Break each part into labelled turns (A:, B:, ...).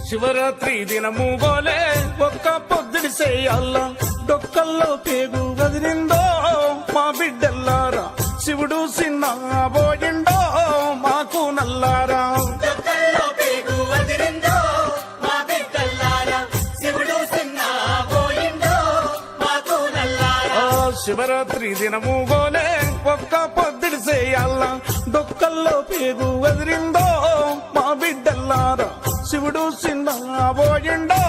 A: శివరాత్రి దినము గోలే ఒక్క పొద్దుడి చేయాల డొక్కల్లో పేగు వదిలిందో మా బిడ్డల్లారా శివుడు సిన్న పోయిండో మాకు నల్లారా శివరాత్రి దినము గోలే ఒక్క పొద్దుడి చేయాల డొక్కల్లో పేగు వదిలిందో మా బిడ్డల్లారా శివుడు సిన్న పోయిండో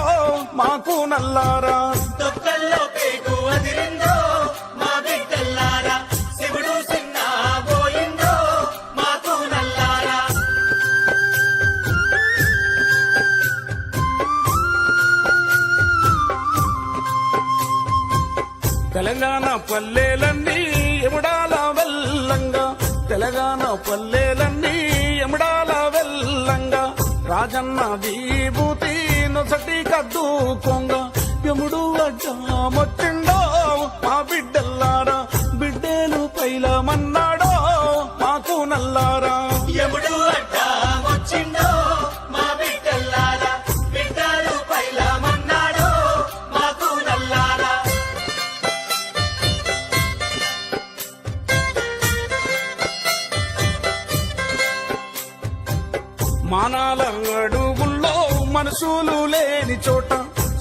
A: మాకు నల్లారా
B: డొక్కల్లో పేగు వదిలిందో మా బిడ్డల్లారా శివుడు సిన్న పోయిండో మాకు నల్లారా
A: తెలంగాణ పల్లెలన్నీ ఎముడాల వెల్లంగా తెలంగాణ పల్లెలన్నీ ఎముడాల వెల్లంగా రాజన్న విభూతి నొసటి కద్దుకొంగ యముడు అడ్డమొచ్చిండో మా బిడ్డల్లారా బిడ్డేలు పైలమన్నాడో మాకు నల్లారా
B: యముడు అడ్డమొచ్చిండో మా బిడ్డల్లారా బిడ్డలు పైలమన్నాడో మాకు నల్లారా
A: మానాల అడుగుల్లో మనసులు లేని చోట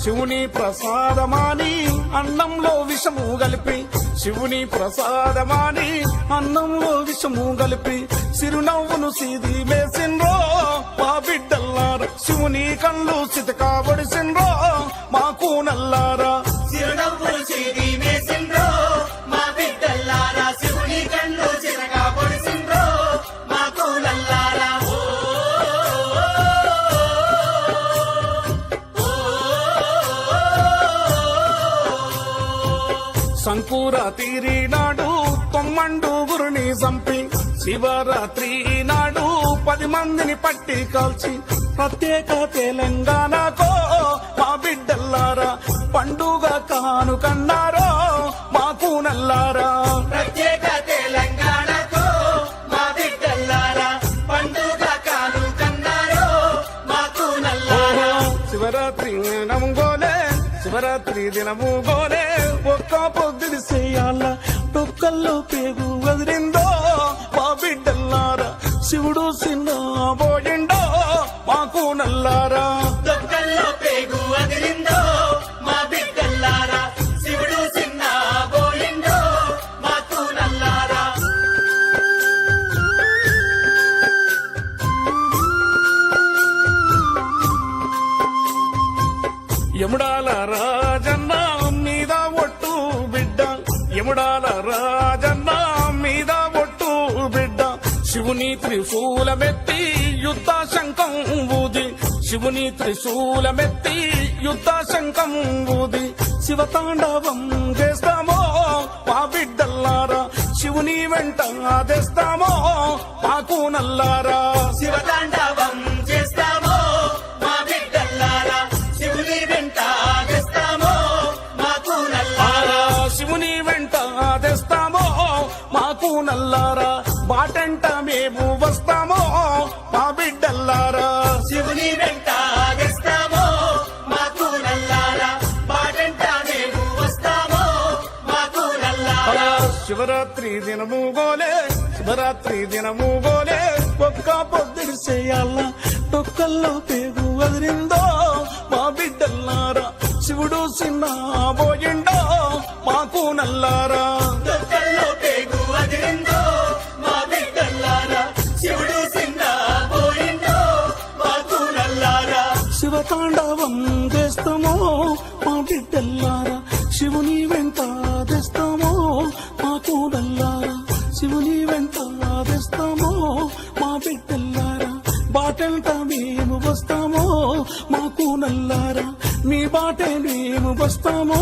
A: శివుని ప్రసాదమాని అన్నంలో విషము కలిపి శివుని ప్రసాదమాని అన్నంలో విషము కలిపి సిరునవ్వును సీది వేసిండ్రో మా బిడ్డల్లారా శివుని కళ్ళు సితకాబడిసిండ్రో మాకు నల్లారా
B: చిరునవ్వులు సీది వేసిండ్రో మా బిడ్డల్లారా శివుని కళ్ళు చిరగా పొడిసిండ్రో మాకు నల్లారా
A: సంకూర తీరినాడు తొమ్మండు గురుని చంపి శివరాత్రి నాడు 10 మందిని పట్టి కాల్చి ప్రత్యేక తెలంగాణకో మా బిడ్డల్లారా పండుగ కానుకన్నారో మాకు నల్లారా
B: ప్రత్యేక తెలంగాణకు మా బిడ్డల్లారా పండుగ కానుకన్నారో మాకు నల్లారా
A: శివరాత్రి దినము గోలే శివరాత్రి దినము గోలే ఒక్క పొద్దుడి చేయాల డొక్కల్లో పేగు వదిలిందో మా బిడ్డల్లారా శివుడు సిన్న పోయిండో మాకు నల్లారా
B: డొక్కల్లో పేగు వదిలిందో మా బిడ్డల్లారా శివుడు సిన్న పోయిండో మాకు నల్లారా
A: యముడాల రాజన్న మీద ఒట్టు బిడ్డ యముడాల రాజన్న మీద ఒట్టు బిడ్డ శివుని త్రిశూలమెత్తి యుద్ధ శంఖం ఊది శివుని త్రిశూలమెత్తి యుద్ధ శంఖం ఊది శివతాండవం చేస్తామో మా బిడ్డల్లారా శివుని వెంట తెస్తామో మాకు నల్లారా
B: శివతాండవం చేస్తామో మా బిడ్డల్లారా శివుని వెంట తెస్తామో మాకు నల్లారా
A: శివుని వెంట తెస్తామో మాకు నల్లారా బాటంట మేము వస్తామో మా బిడ్డల్లారా
B: శివుని వెంట తెస్తామో మాకు నల్లారా బాటంట మేము వస్తామో మాకు నల్లారా
A: శివరాత్రి దినము గోలే శివరాత్రి దినము గోలే ఒక్క పొద్దుడి చేయాల డొక్కల్లో పేగు వదిలిందో మా బిడ్డల్లారా శివుడు సిన్న పోయిండో మాకు నల్లారా
B: డొక్కల్లో పేగు వదిలిందో మా బిడ్డల్లారా శివుడు సిన్న పోయిండో మాకు నల్లారా
A: శివతాండవం చేస్తామో మా బిడ్డల్లారా శివుని వెంట తెస్తామో మాకు నల్లారా శివుని వెంట తెస్తామో మా బిడ్డల్లారా బాటంట మేము వస్తామో మాకు నల్లారా మీ బాటే మేము వస్తామో